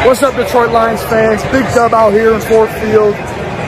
What's up, Detroit Lions fans? Big dub out here in Ford Field.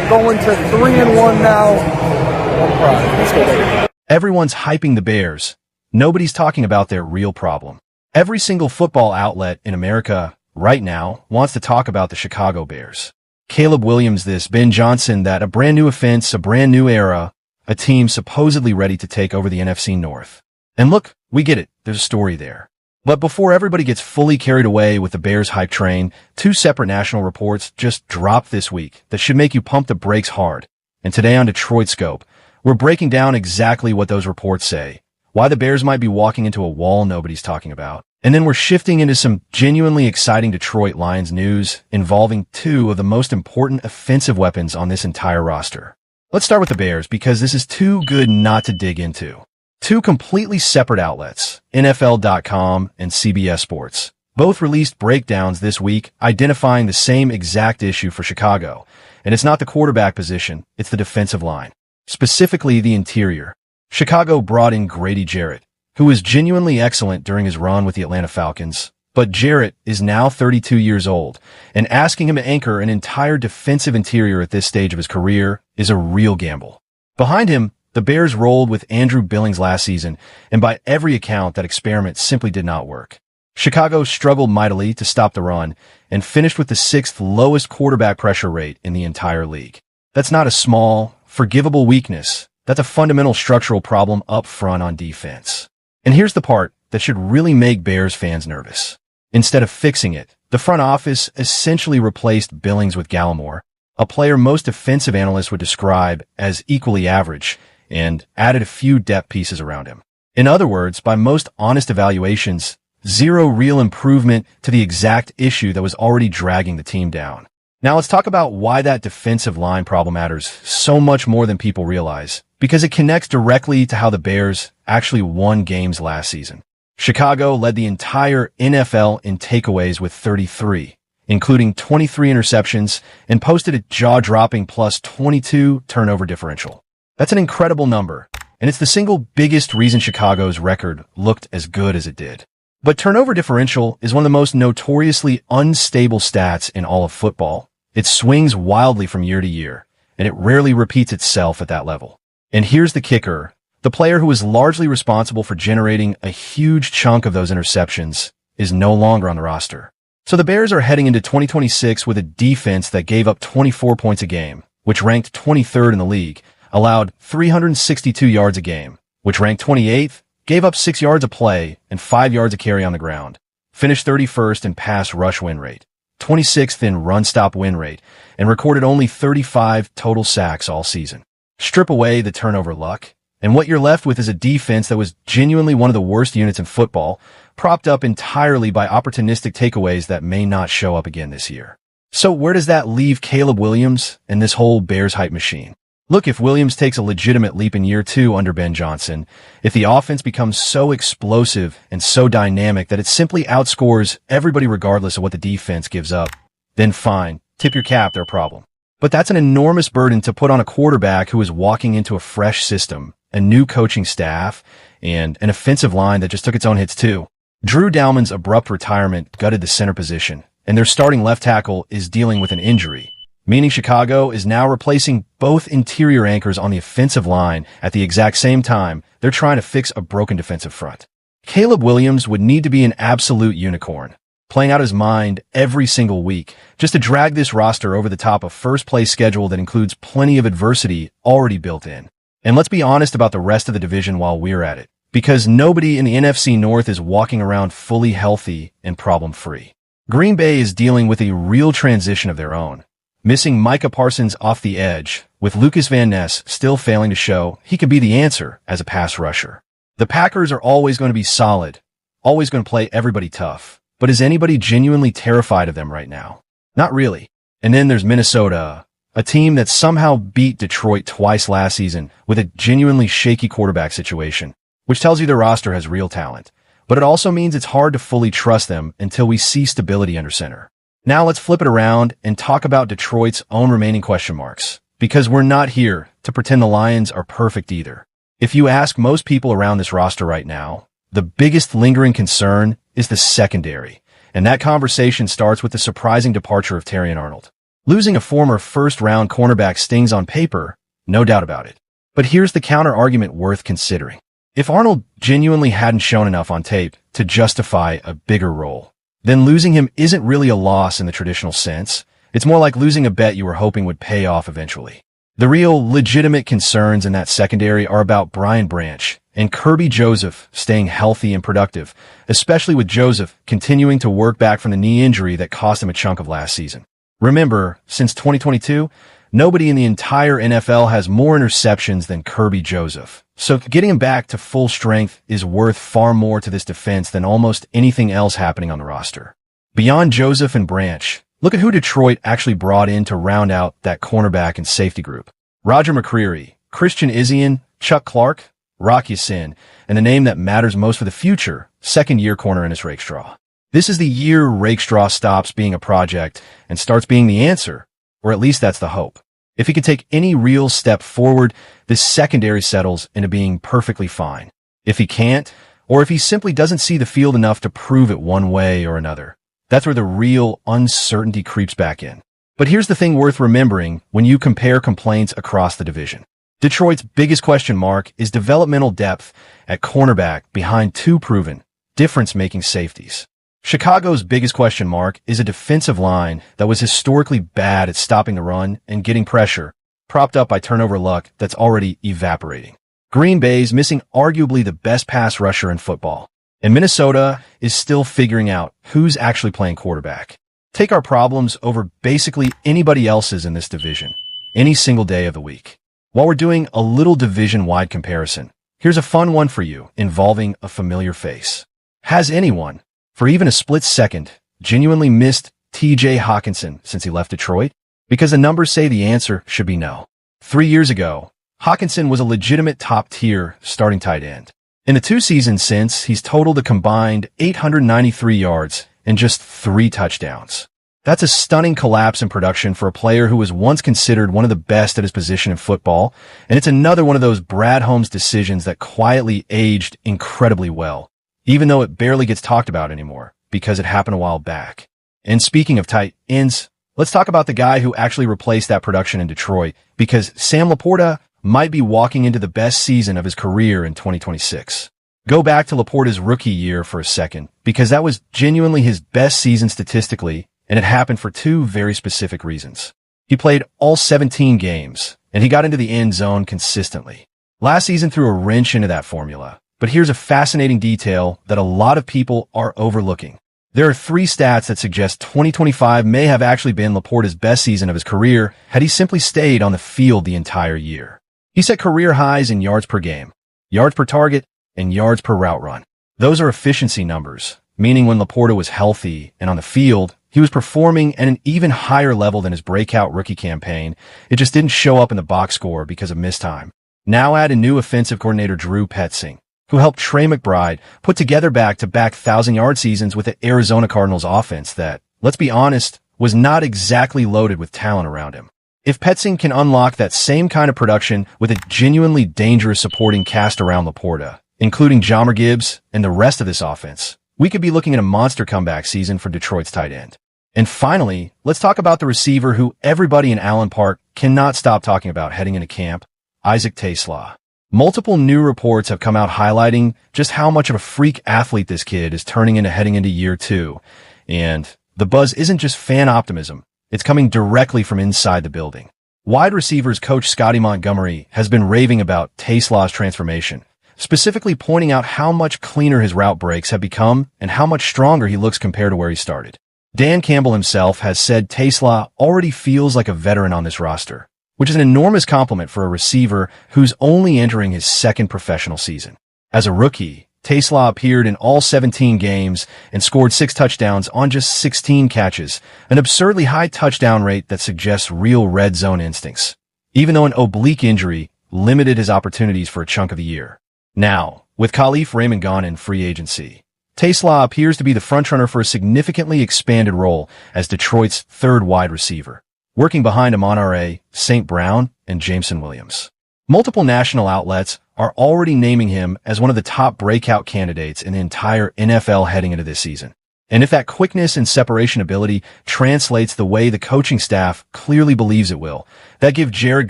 Going to 3-1 now. On pride. Let's go, baby. Everyone's hyping the Bears. Nobody's talking about their real problem. Every single football outlet in America right now wants to talk about the Chicago Bears. Caleb Williams this, Ben Johnson that, a brand new offense, a brand new era, a team supposedly ready to take over the NFC North. And look, we get it. There's a story there. But before everybody gets fully carried away with the Bears hype train, two separate national reports just dropped this week that should make you pump the brakes hard. And today on Detroit Scope, we're breaking down exactly what those reports say, why the Bears might be walking into a wall nobody's talking about. And then we're shifting into some genuinely exciting Detroit Lions news involving two of the most important offensive weapons on this entire roster. Let's start with the Bears because this is too good not to dig into. Two completely separate outlets, NFL.com and CBS Sports, both released breakdowns this week identifying the same exact issue for Chicago. And it's not the quarterback position, it's the defensive line, specifically the interior. Chicago brought in Grady Jarrett, who was genuinely excellent during his run with the Atlanta Falcons. But Jarrett is now 32 years old, and asking him to anchor an entire defensive interior at this stage of his career is a real gamble. Behind him, the Bears rolled with Andrew Billings last season, and by every account, that experiment simply did not work. Chicago struggled mightily to stop the run and finished with the 6th lowest quarterback pressure rate in the entire league. That's not a small, forgivable weakness. That's a fundamental structural problem up front on defense. And here's the part that should really make Bears fans nervous. Instead of fixing it, the front office essentially replaced Billings with Gallimore, a player most defensive analysts would describe as equally average, and added a few depth pieces around him. In other words, by most honest evaluations, zero real improvement to the exact issue that was already dragging the team down. Now let's talk about why that defensive line problem matters so much more than people realize, because it connects directly to how the Bears actually won games last season. Chicago led the entire NFL in takeaways with 33, including 23 interceptions, and posted a jaw-dropping plus 22 turnover differential. That's an incredible number, and it's the single biggest reason Chicago's record looked as good as it did. But turnover differential is one of the most notoriously unstable stats in all of football. It swings wildly from year to year, and it rarely repeats itself at that level. And here's the kicker. The player who was largely responsible for generating a huge chunk of those interceptions is no longer on the roster. So the Bears are heading into 2026 with a defense that gave up 24 points a game, which ranked 23rd in the league, allowed 362 yards a game, which ranked 28th, gave up 6 yards a play and 5 yards a carry on the ground, finished 31st in pass rush win rate, 26th in run stop win rate, and recorded only 35 total sacks all season. Strip away the turnover luck, and what you're left with is a defense that was genuinely one of the worst units in football, propped up entirely by opportunistic takeaways that may not show up again this year. So where does that leave Caleb Williams and this whole Bears hype machine? Look, if Williams takes a legitimate leap in year 2 under Ben Johnson, if the offense becomes so explosive and so dynamic that it simply outscores everybody regardless of what the defense gives up, then fine, tip your cap, they're a problem. But that's an enormous burden to put on a quarterback who is walking into a fresh system, a new coaching staff, and an offensive line that just took its own hits too. Drew Dalman's abrupt retirement gutted the center position, and their starting left tackle is dealing with an injury, meaning Chicago is now replacing both interior anchors on the offensive line at the exact same time they're trying to fix a broken defensive front. Caleb Williams would need to be an absolute unicorn, playing out his mind every single week, just to drag this roster over the top of first-place schedule that includes plenty of adversity already built in. And let's be honest about the rest of the division while we're at it, because nobody in the NFC North is walking around fully healthy and problem-free. Green Bay is dealing with a real transition of their own, missing Micah Parsons off the edge, with Lucas Van Ness still failing to show he could be the answer as a pass rusher. The Packers are always going to be solid, always going to play everybody tough, but is anybody genuinely terrified of them right now? Not really. And then there's Minnesota, a team that somehow beat Detroit twice last season with a genuinely shaky quarterback situation, which tells you their roster has real talent. But it also means it's hard to fully trust them until we see stability under center. Now let's flip it around and talk about Detroit's own remaining question marks, because we're not here to pretend the Lions are perfect either. If you ask most people around this roster right now, the biggest lingering concern is the secondary, And that conversation starts with the surprising departure of Terrion Arnold. Losing a former first-round cornerback stings on paper, no doubt about it. But here's the counter-argument worth considering. If Arnold genuinely hadn't shown enough on tape to justify a bigger role, then losing him isn't really a loss in the traditional sense. It's more like losing a bet you were hoping would pay off eventually. The real, legitimate concerns in that secondary are about Brian Branch and Kirby Joseph staying healthy and productive, especially with Joseph continuing to work back from the knee injury that cost him a chunk of last season. Remember, since 2022, nobody in the entire NFL has more interceptions than Kirby Joseph. So getting him back to full strength is worth far more to this defense than almost anything else happening on the roster. Beyond Joseph and Branch, look at who Detroit actually brought in to round out that cornerback and safety group. Roger McCreary, Christian Izien, Chuck Clark, Rock Ya-Sin, and the name that matters most for the future, second-year corner Ennis Rakestraw. This is the year Rakestraw stops being a project and starts being the answer, or at least that's the hope. If he can take any real step forward, this secondary settles into being perfectly fine. If he can't, or if he simply doesn't see the field enough to prove it one way or another, that's where the real uncertainty creeps back in. But here's the thing worth remembering when you compare complaints across the division. Detroit's biggest question mark is developmental depth at cornerback behind two proven, difference-making safeties. Chicago's biggest question mark is a defensive line that was historically bad at stopping the run and getting pressure, propped up by turnover luck that's already evaporating. Green Bay's missing arguably the best pass rusher in football, and Minnesota is still figuring out who's actually playing quarterback. Take our problems over basically anybody else's in this division, any single day of the week. While we're doing a little division-wide comparison, here's a fun one for you involving a familiar face. Has anyone, for even a split second, genuinely missed T.J. Hockenson since he left Detroit? Because the numbers say the answer should be no. 3 years ago, Hockenson was a legitimate top-tier starting tight end. In the 2 seasons since, he's totaled a combined 893 yards and just 3 touchdowns. That's a stunning collapse in production for a player who was once considered one of the best at his position in football, and it's another one of those Brad Holmes decisions that quietly aged incredibly well, even though it barely gets talked about anymore, because it happened a while back. And speaking of tight ends, let's talk about the guy who actually replaced that production in Detroit, because Sam Laporta might be walking into the best season of his career in 2026. Go back to Laporta's rookie year for a second, because that was genuinely his best season statistically, and it happened for 2 very specific reasons. He played all 17 games, and he got into the end zone consistently. Last season threw a wrench into that formula. But here's a fascinating detail that a lot of people are overlooking. There are 3 stats that suggest 2025 may have actually been Laporta's best season of his career had he simply stayed on the field the entire year. He set career highs in yards per game, yards per target, and yards per route run. Those are efficiency numbers, meaning when Laporta was healthy and on the field, he was performing at an even higher level than his breakout rookie campaign. It just didn't show up in the box score because of missed time. Now add a new offensive coordinator Drew Petzing, who helped Trey McBride put together back-to-back 1,000-yard seasons with the Arizona Cardinals offense that, let's be honest, was not exactly loaded with talent around him. If Petzing can unlock that same kind of production with a genuinely dangerous supporting cast around Laporta, including Jahmyr Gibbs and the rest of this offense, we could be looking at a monster comeback season for Detroit's tight end. And finally, let's talk about the receiver who everybody in Allen Park cannot stop talking about heading into camp, Isaac TeSlaa. Multiple new reports have come out highlighting just how much of a freak athlete this kid is turning into heading into year 2. And the buzz isn't just fan optimism. It's coming directly from inside the building. Wide receivers coach Scotty Montgomery has been raving about TeSlaa's transformation, specifically pointing out how much cleaner his route breaks have become and how much stronger he looks compared to where he started. Dan Campbell himself has said TeSlaa already feels like a veteran on this roster, which is an enormous compliment for a receiver who's only entering his 2nd professional season. As a rookie, TeSlaa appeared in all 17 games and scored 6 touchdowns on just 16 catches, an absurdly high touchdown rate that suggests real red zone instincts, even though an oblique injury limited his opportunities for a chunk of the year. Now, with Khalif Raymond gone in free agency, TeSlaa appears to be the frontrunner for a significantly expanded role as Detroit's 3rd wide receiver, working behind Amon-Ra, St. Brown, and Jameson Williams. Multiple national outlets are already naming him as one of the top breakout candidates in the entire NFL heading into this season. And if that quickness and separation ability translates the way the coaching staff clearly believes it will, that gives Jared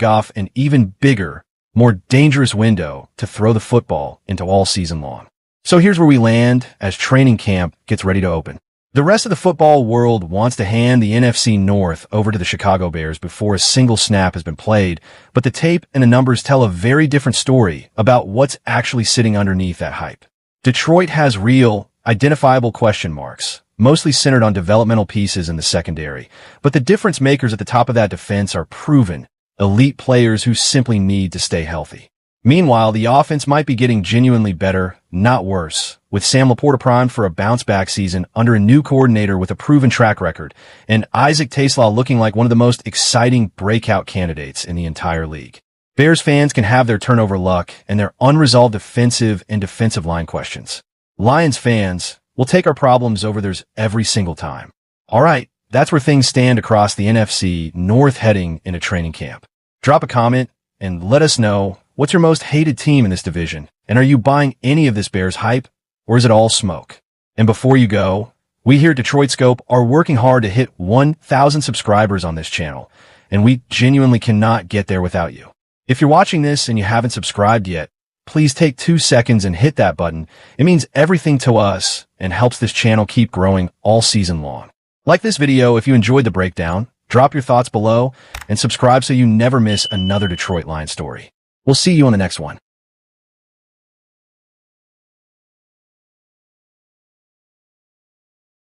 Goff an even bigger, more dangerous window to throw the football into all season long. So here's where we land as training camp gets ready to open. The rest of the football world wants to hand the NFC North over to the Chicago Bears before a single snap has been played, but the tape and the numbers tell a very different story about what's actually sitting underneath that hype. Detroit has real, identifiable question marks, mostly centered on developmental pieces in the secondary, but the difference makers at the top of that defense are proven, elite players who simply need to stay healthy. Meanwhile, the offense might be getting genuinely better, not worse, with Sam Laporta primed for a bounce-back season under a new coordinator with a proven track record, and Isaac Taslaw looking like one of the most exciting breakout candidates in the entire league. Bears fans can have their turnover luck and their unresolved offensive and defensive line questions. Lions fans will take our problems over theirs every single time. All right, that's where things stand across the NFC North heading into training camp. Drop a comment and let us know what's your most hated team in this division, and are you buying any of this Bears hype, or is it all smoke? And before you go, we here at Detroit Scope are working hard to hit 1,000 subscribers on this channel, and we genuinely cannot get there without you. If you're watching this and you haven't subscribed yet, please take 2 seconds and hit that button. It means everything to us and helps this channel keep growing all season long. Like this video if you enjoyed the breakdown, drop your thoughts below, and subscribe so you never miss another Detroit Lions story. We'll see you on the next one.